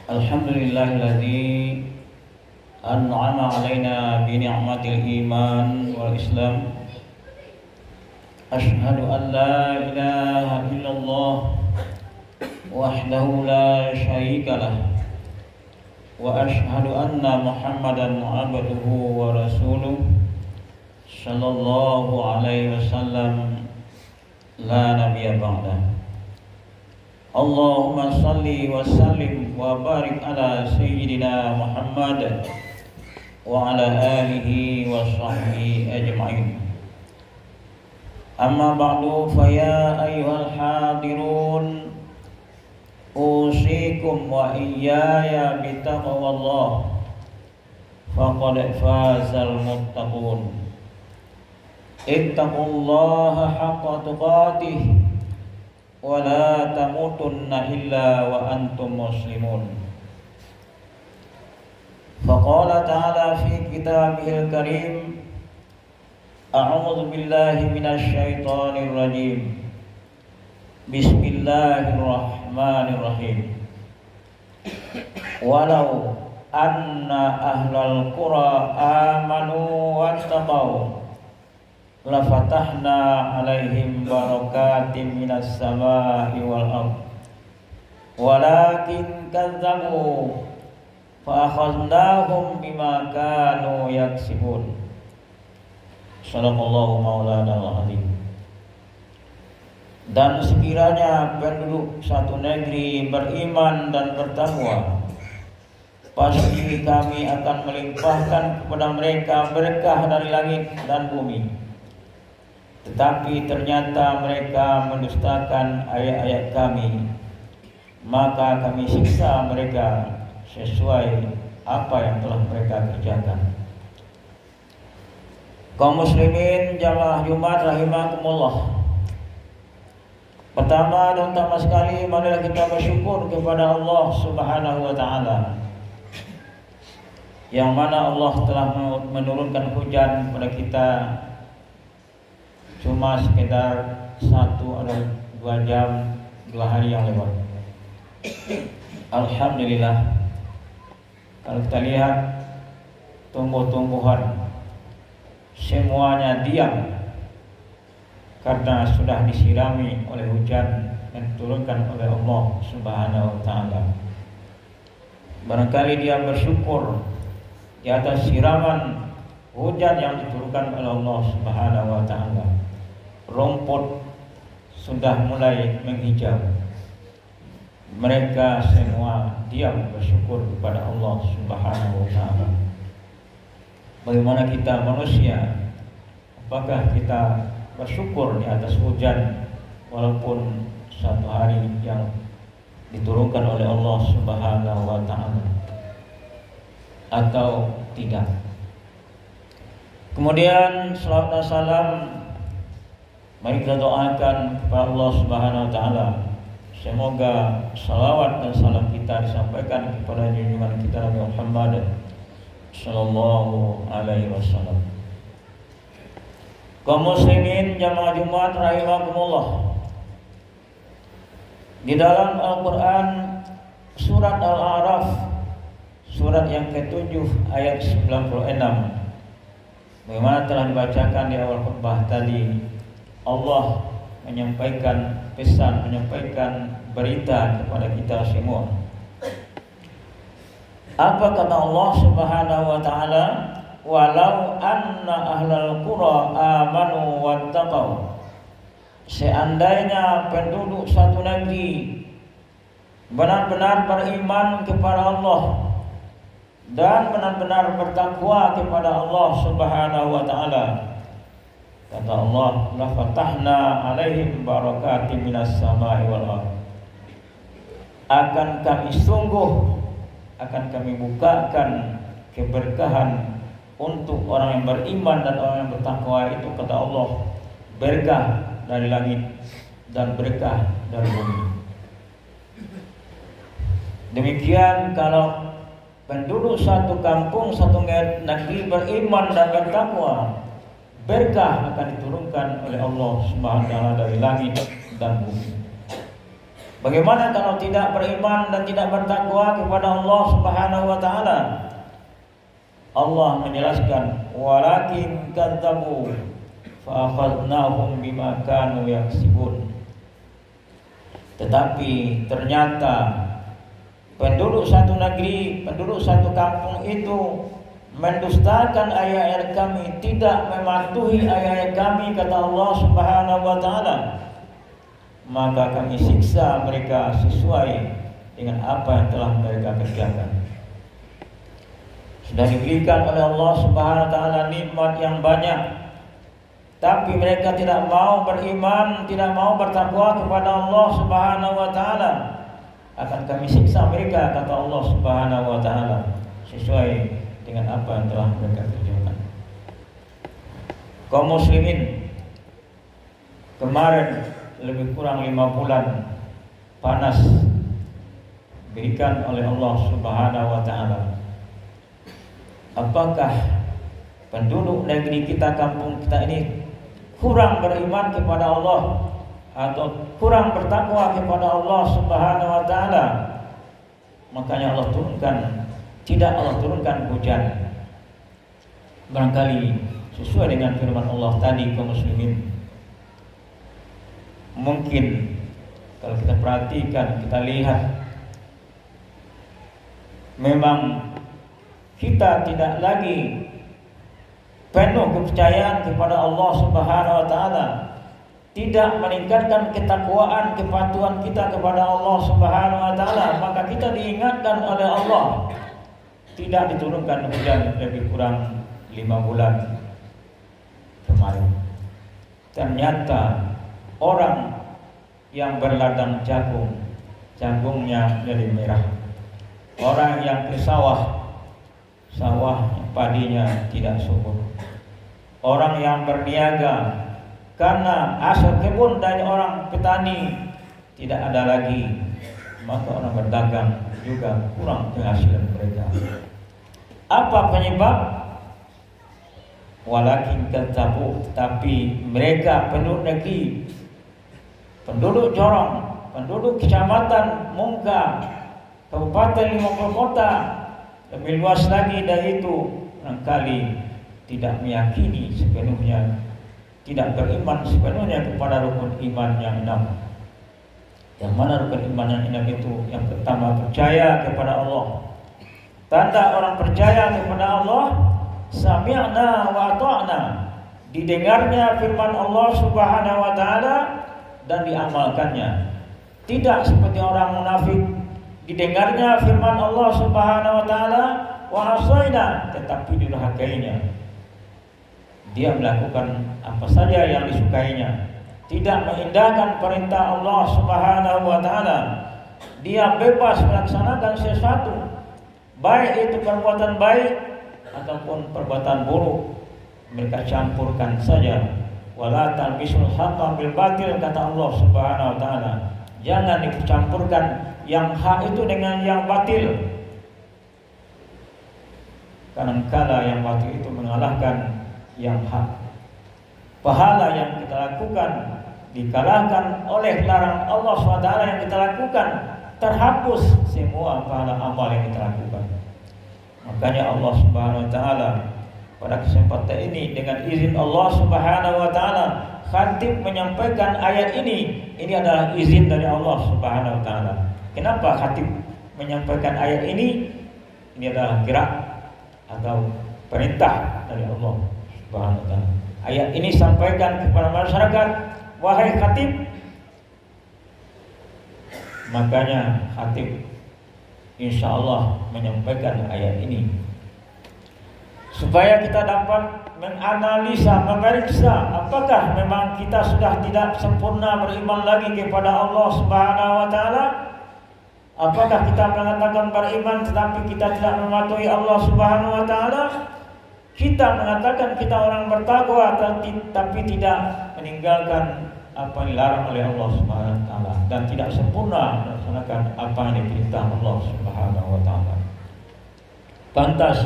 Alhamdulillahilladzi an'ama alaina bi ni'matil iman wal islam. Asyhadu an la ilaha illallah wahdahu la syarikalah wa asyhadu anna Muhammadan abduhu wa rasuluh sallallahu alaihi wasallam la nabiyya ba'dah. Allahumma salli wa sallim wa barik ala sayyidina Muhammad wa ala alihi wa sahbihi ajma'in. Amma ba'du, fa ya ayyuhal hadirun, usikum wa iyaya bitaqwallah, faqad fazal muttaqun. Ittaqullaha haqqa tuqatih wa la tamutunna illa wa antum muslimun. Faqala ta'ala fi kitabihil karim, a'udzu billahi minasy syaithanir rajim. Bismillahirrahmanirrahim. Walau anna ahlal qura amanu wattaqau lafatahna alaihim barakatim minas samai wal ardh walakin kazzabu fa akhadnahum bima kanu yaksibun. Sallallahu maulana al-azim. Dan sekiranya penduduk satu negeri beriman dan bertakwa, pasti kami akan melimpahkan kepada mereka berkah dari langit dan bumi. Tetapi ternyata mereka mendustakan ayat-ayat kami, maka kami siksa mereka sesuai apa yang telah mereka kerjakan. Kaum muslimin jamaah Jumat rahimakumullah. Pertama dan utama sekali, marilah kita bersyukur kepada Allah Subhanahu wa taala, yang mana Allah telah menurunkan hujan kepada kita cuma sekitar 1 atau 2 jam 2 hari yang lewat. Alhamdulillah. Kalau kita lihat tumbuh-tumbuhan semuanya diam karena sudah disirami oleh hujan yang diturunkan oleh Allah Subhanahu wa taala. Barangkali dia bersyukur di atas siraman hujan yang diturunkan oleh Allah Subhanahu wa taala. Rumput sudah mulai menghijau. Mereka semua diam bersyukur kepada Allah Subhanahu wa taala. Bagaimana kita manusia? Apakah kita bersyukur di atas hujan walaupun satu hari yang diturunkan oleh Allah Subhanahu wa taala, atau tidak? Kemudian salawat dan salam, mari kita doakan kepada Allah Subhanahu wa taala, semoga salawat dan salam kita disampaikan kepada junjungan kita Nabi Muhammad sallallahu alaihi wasallam. Kaum muslimin jamaah Jumat rahimakumullah. Di dalam Al-Qur'an surat Al-A'raf, surat yang ke-7 ayat 96, bagaimana telah dibacakan di awal khutbah tadi, Allah menyampaikan pesan, menyampaikan berita kepada kita semua. Apa kata Allah Subhanahu wa taala? Walau anna ahlal qura amanu wattaqau. Seandainya penduduk satu negeri benar-benar beriman kepada Allah dan benar-benar bertakwa kepada Allah Subhanahu wa taala, kata Allah, la fatahna alaihim barakatim minas samai wal ardh. Akan kami bukakan keberkahan untuk orang yang beriman dan orang yang bertakwa itu, kata Allah, berkah dari langit dan berkah dari bumi. Demikian kalau penduduk satu kampung, satu negeri beriman dan bertakwa, berkah akan diturunkan oleh Allah Subhanahu wa taala dari langit dan bumi. Bagaimana kalau tidak beriman dan tidak bertakwa kepada Allah Subhanahu wa taala? Allah menjelaskan, walakin kadzabu fa akhadnahum bima kanu yaksibun. Tetapi ternyata penduduk satu negeri, penduduk satu kampung itu mendustakan ayat-ayat kami, tidak mematuhi ayat-ayat kami, kata Allah Subhanahu wa taala. Maka kami siksa mereka sesuai dengan apa yang telah mereka kerjakan. Sudah diberikan oleh Allah Subhanahu wa taala nikmat yang banyak, tapi mereka tidak mau beriman, tidak mau bertakwa kepada Allah Subhanahu wa taala. Akan kami siksa mereka, kata Allah Subhanahu wa taala, sesuai dengan apa yang telah mereka kerjakan. Kaum muslimin, kemarin lebih kurang 5 bulan panas diberikan oleh Allah Subhanahu wa taala. Apakah penduduk negeri kita, kampung kita ini kurang beriman kepada Allah atau kurang bertakwa kepada Allah Subhanahu wa taala? Makanya Allah turunkan hujan. Barangkali sesuai dengan firman Allah tadi, kaum muslimin. Mungkin kalau kita perhatikan, kita lihat, memang kita tidak lagi penuh kepercayaan kepada Allah Subhanahu wa taala, tidak meningkatkan ketakwaan, kepatuhan kita kepada Allah Subhanahu wa taala. Maka kita diingatkan oleh Allah, tidak diturunkan hujan lebih kurang 5 bulan kemarin. Ternyata orang yang berladang jagung, jagungnya jadi merah. Orang yang ke sawah, padinya tidak subur. Orang yang berniaga, karena hasil kebun dari orang petani tidak ada lagi, maka orang berdagang juga kurang penghasilan mereka. Apa penyebab? Walakin kadzabu, tapi mereka penduduk negeri, penduduk Jorong, penduduk kecamatan Mungka, Kabupaten 50 kota, lebih luas lagi dari itu, barangkali tidak meyakini sepenuhnya, tidak beriman sepenuhnya kepada rukun iman yang 6. Yang mana rukun iman yang 6 itu? Yang pertama, percaya kepada Allah. Tanda orang percaya kepada Allah, sami'na wa ata'na, didengarnya firman Allah Subhanahu wa taala dan diamalkannya. Tidak seperti orang munafik, didengarnya firman Allah Subhanahu wa taala wa asaina, tetapi durhakainya. Dia melakukan apa saja yang disukainya, tidak mengindahkan perintah Allah Subhanahu wa taala. Dia bebas melaksanakan sesuatu, baik itu perbuatan baik ataupun perbuatan buruk, mereka campurkan saja. Wala talbisul haqqa bil batil, kata Allah Subhanahu wa taala. Jangan dicampurkan yang hak itu dengan yang batil. Kadang-kala yang batil itu mengalahkan yang hak. Pahala yang kita lakukan dikalahkan oleh larangan Allah SWT yang kita lakukan, terhapus semua pahala amal yang kita lakukan. Makanya Allah Subhanahu wa taala pada kesempatan ini dengan izin Allah Subhanahu wa taala, khatib menyampaikan ayat ini. Ini adalah izin dari Allah Subhanahu wa taala. Kenapa khatib menyampaikan ayat ini? Ini adalah gerak atau perintah dari Allah Subhanahu wa taala. Ayat ini sampaikan kepada masyarakat, wahai khatib. Makanya khatib insyaallah menyampaikan ayat ini supaya kita dapat menganalisa, memeriksa apakah memang kita sudah tidak sempurna beriman lagi kepada Allah Subhanahu wa taala. Apakah kita mengatakan beriman tetapi kita tidak mematuhi Allah Subhanahu wa taala? Kita mengatakan kita orang bertakwa tapi tidak meninggalkan apa yang dilarang oleh Allah Subhanahu wa taala dan tidak sempurna melaksanakan apa yang diperintah Allah Subhanahu wa taala. Pantas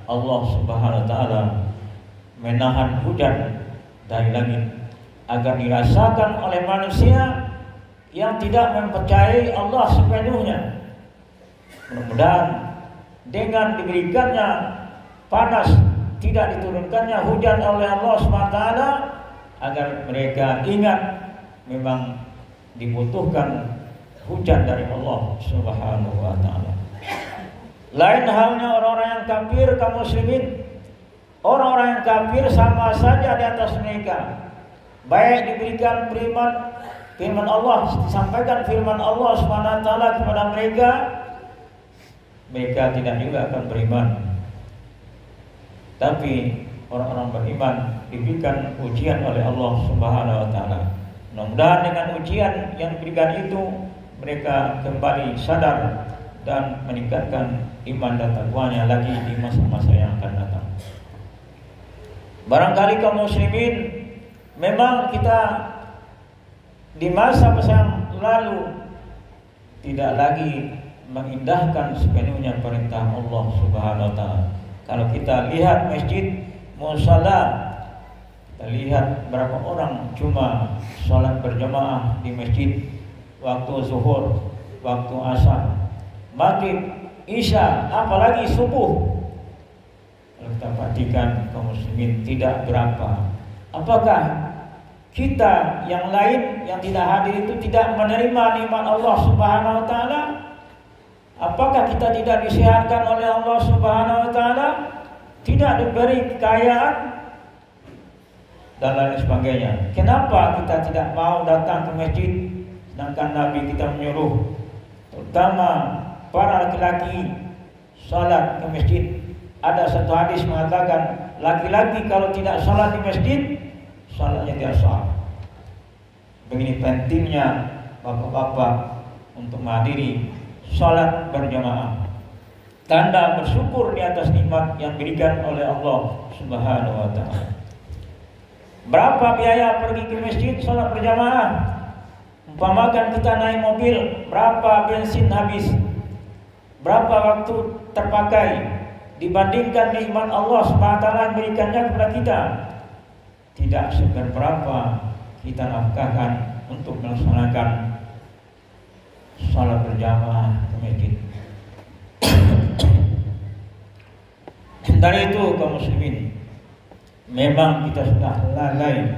Allah Subhanahu wa taala menahan hujan dari langit agar dirasakan oleh manusia yang tidak mempercayai Allah sepenuhnya. Mudah-mudahan dengan diberikannya panas, tidak diturunkannya hujan oleh Allah SWT, agar mereka ingat memang dibutuhkan hujan dari Allah Subhanahu wa taala. Lain halnya orang-orang yang kafir kaum muslimin. Orang-orang yang kafir sama saja di atas mereka. Baik diberikan firman Allah, disampaikan firman Allah Subhanahu wa taala kepada mereka, mereka tidak juga akan beriman. Tapi orang-orang beriman diberikan ujian oleh Allah Subhanahu wa taala. Mudah-mudahan dengan ujian yang diberikan itu mereka kembali sadar dan meningkatkan iman dan takwanya lagi di masa-masa yang akan datang. Barangkali kaum muslimin, memang kita di masa-masa yang lalu tidak lagi mengindahkan sepenuhnya perintah Allah Subhanahu wa taala. Kalau kita lihat masjid musalla, kita lihat berapa orang cuma sholat berjamaah di masjid waktu zuhur, waktu asar, maghrib, isya, apalagi subuh. Kalau kita perhatikan kaum muslimin tidak berapa. Apakah kita yang lain yang tidak hadir itu tidak menerima nikmat Allah Subhanahu wa taala? Apakah kita tidak disehatkan oleh Allah Subhanahu wa taala? Tidak diberi kekayaan dan lain sebagainya. Kenapa kita tidak mau datang ke masjid, sedangkan Nabi kita menyuruh terutama para laki-laki salat ke masjid? Ada satu hadis mengatakan laki-laki kalau tidak salat di masjid, salatnya tidak sah. Begini pentingnya bapak-bapak untuk menghadiri salat berjamaah. Tanda bersyukur di atas nikmat yang diberikan oleh Allah Subhanahu wa taala. Berapa biaya pergi ke masjid salat berjamaah? Umpamakan kita naik mobil, berapa bensin habis? Berapa waktu terpakai dibandingkan nikmat Allah Subhanahu wa taala yang berikannya kepada kita? Tidak seberapa kita nafkahkan untuk melaksanakan salat berjamaah ke masjid. Dari itu kaum muslimin, memang kita sudah lalai.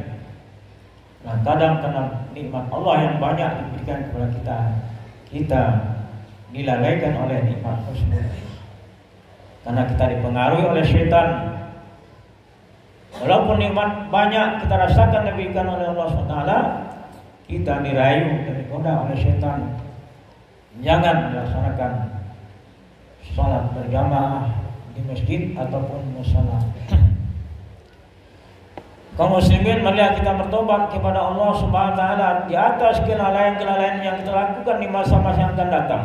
Nah, kadang karena nikmat Allah yang banyak diberikan kepada kita, kita dilalaikan oleh nikmat tersebut. Karena kita dipengaruhi oleh syaitan. Walaupun nikmat banyak kita rasakan diberikan oleh Allah SWT, kita dirayu dan digoda oleh syaitan. Jangan melaksanakan salat berjamaah di masjid ataupun musala. Kaum muslimin, marilah kita bertobat kepada Allah Subhanahu wa taala di atas kelalaian-kelalaian yang kita lakukan di masa-masa yang akan datang.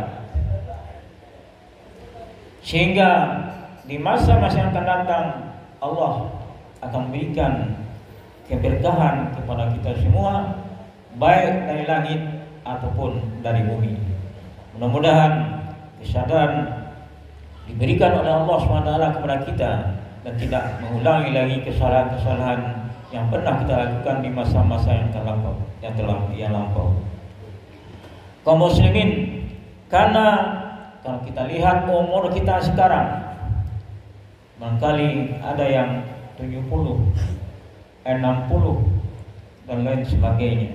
Sehingga di masa-masa yang akan datang Allah akan memberikan keberkahan kepada kita semua, baik dari langit ataupun dari bumi. Mudah-mudahan kesadaran diberikan oleh Allah SWT kepada kita dan tidak mengulangi lagi kesalahan-kesalahan yang pernah kita lakukan di masa-masa yang telah lampau. Kaum muslimin, karena kalau kita lihat umur kita sekarang, barangkali ada yang 70, 60 dan lain sebagainya.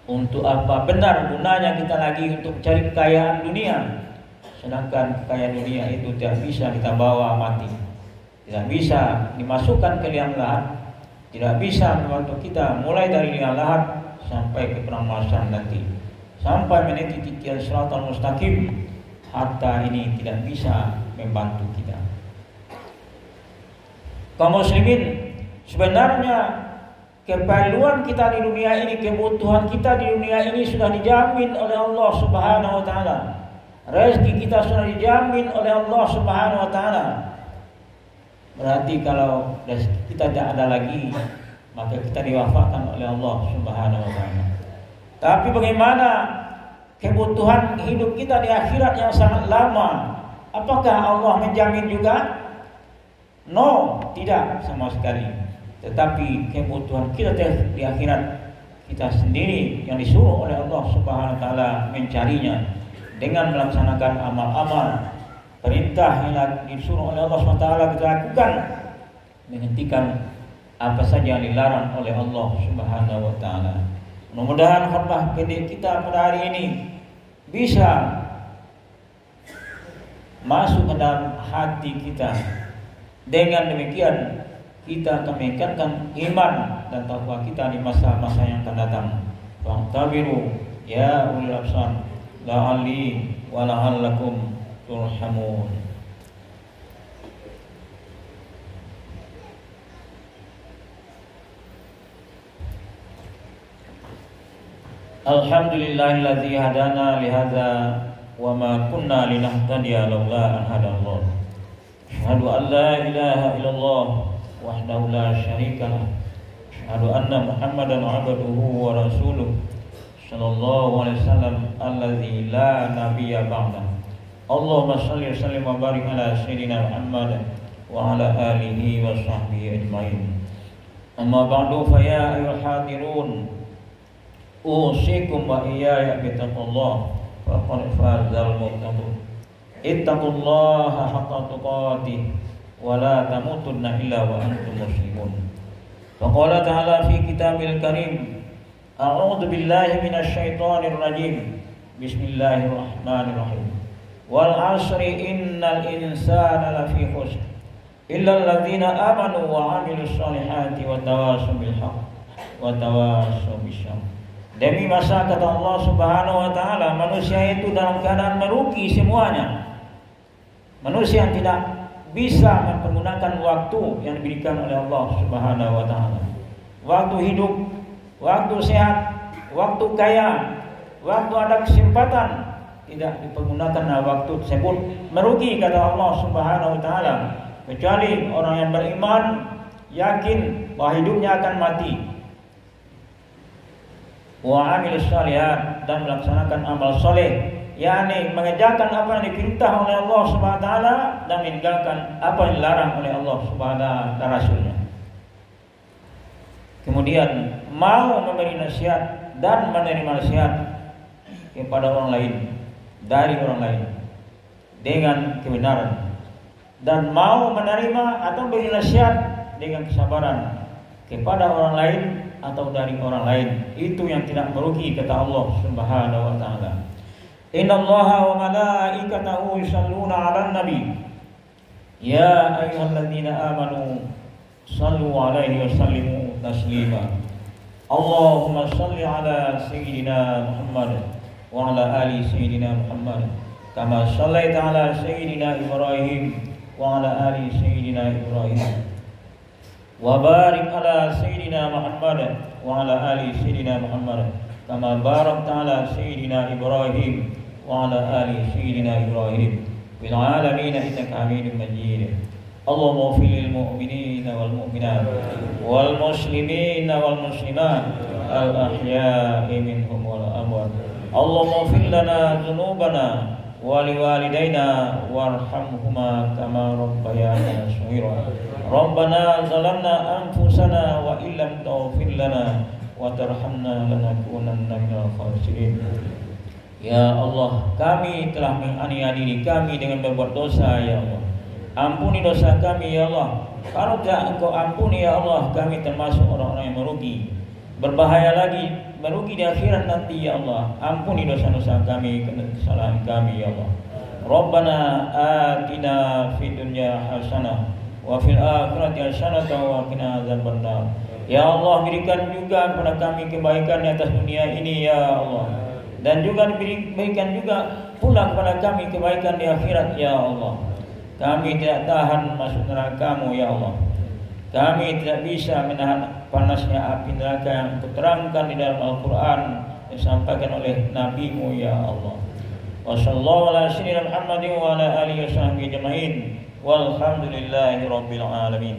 Untuk apa benar gunanya kita lagi untuk mencari kekayaan dunia? Sedangkan kekayaan dunia itu tidak bisa kita bawa mati, tidak bisa dimasukkan ke liang lahat, tidak bisa membantu kita mulai dari liang lahat sampai ke padang mahsyar nanti, sampai meniti titik siratal mustaqim. Harta ini tidak bisa membantu kita. Kaum muslimin, sebenarnya keperluan kita di dunia ini, kebutuhan kita di dunia ini sudah dijamin oleh Allah Subhanahu wa taala. Rezeki kita sudah dijamin oleh Allah Subhanahu wa taala. Berarti kalau rezeki kita tidak ada lagi, maka kita diwafatkan oleh Allah Subhanahu wa taala. Tapi bagaimana kebutuhan hidup kita di akhirat yang sangat lama? Apakah Allah menjamin juga? No, tidak sama sekali. Tetapi kebutuhan kita di akhirat kita sendiri yang disuruh oleh Allah Subhanahu wa taala mencarinya dengan melaksanakan amal-amal perintah yang disuruh oleh Allah Subhanahu wa taala kita lakukan, menghentikan apa saja yang dilarang oleh Allah Subhanahu wa taala. Mudah-mudahan khutbah kita pada hari ini bisa masuk ke dalam hati kita. Dengan demikian kita akan meningkatkan iman dan takwa kita di masa-masa yang akan datang. Fa'tabiru ya ulil absar la'alli wa la'allakum turhamun. Alhamdulillahilladzi hadana lihadza wa ma kunna linahtadiya laula an hadallah. Asyhadu an la ilaha illallah wahdahu la syarikalah. Asyhadu anna Muhammadan abduhu wa rasuluh sallallahu alaihi wasallam allazi la nabiyya ba'da. Allahumma shalli wa sallim wa barik ala sayyidina Muhammad wa ala alihi wa sahbihi ajmain. Amma ba'du fa ya ayyuhal hadirun usikum wa iyaya bittaqullah faqad fazal muttaqun. Ittaqullaha haqqa tuqatih wa la tamutunna illa wa antum muslimun. Faqala ta'ala fi kitabil karim, a'udzu billahi minasy syaithanir rajim. Bismillahirrahmanirrahim. Wal 'asri innal insana lafi khusr illa alladzina amanu wa 'amilus solihati wa tawassaw bil haqq wa tawassaw bis sabr. Demi masa, kata Allah Subhanahu wa taala, manusia itu dalam keadaan merugi semuanya. Manusia yang tidak bisa mempergunakan waktu yang diberikan oleh Allah Subhanahu wa taala. Waktu hidup, waktu sehat, waktu kaya, waktu ada kesempatan, tidak dipergunakan waktu tersebut, merugi kata Allah Subhanahu wa taala. Kecuali orang yang beriman, yakin bahwa hidupnya akan mati. Wa amilus shalihat, dan melaksanakan amal soleh, yakni mengerjakan apa yang diperintah oleh Allah Subhanahu wa taala dan meninggalkan apa yang dilarang oleh Allah Subhanahu wa taala dan Rasulnya. Kemudian mau memberi nasihat dan menerima nasihat kepada orang lain, dari orang lain dengan kebenaran, dan mau menerima atau memberi nasihat dengan kesabaran kepada orang lain atau dari orang lain, itu yang tidak merugi kata Allah Subhanahu wa taala. Innallaha wa malaikatahu yusholluna 'alan nabi ya ayyuhalladzina amanu shallu 'alaihi wa sallimu taslima. Allahumma shalli 'ala sayyidina Muhammad wa 'ala ali sayyidina Muhammad kama shallaita 'ala sayyidina Ibrahim wa 'ala ali sayyidina Ibrahim. Wa barik ala sayyidina Muhammad wa ala ali sayyidina Muhammad kama barakta ala sayyidina Ibrahim wa ala ali sayyidina Ibrahim fil alamin innaka Hamidum Majid. Allahumma ighfir lil mu'minina wal mu'minat wal muslimina wal muslimat al ahya'i minhum wal amwat. Allahumma ighfir lana dhunubana wa liwalidayna warhamhuma kama rabbayana shaghira. Rabbana zalamna anfusana wa illam taghfir lana wa tarhamna lanakunanna minal khasirin. Ya Allah, kami telah menganiaya diri kami dengan berbuat dosa, ya Allah. Ampuni dosa kami, ya Allah. Kalau tidak Engkau ampuni, ya Allah, kami termasuk orang-orang yang merugi. Berbahaya lagi, merugi di akhirat nanti, ya Allah. Ampuni dosa-dosa kami, kesalahan kami, ya Allah. Rabbana atina fid dunya hasanah wa fil akhirati hasanatan wa qina adzabannar. Ya Allah, berikan juga kepada kami kebaikan di atas dunia ini, ya Allah. Dan juga berikan juga pula kepada kami kebaikan di akhirat, ya Allah. Kami tidak tahan masuk neraka-Mu, ya Allah. Kami tidak bisa menahan panasnya api neraka yang terangkan di dalam Al-Quran disampaikan oleh Nabi-Mu, ya Allah. Wa sallallahu ala sayyidina Muhammadin wa ala alihi wa sahbihi ajma'in. Walhamdulillahi rabbil alamin.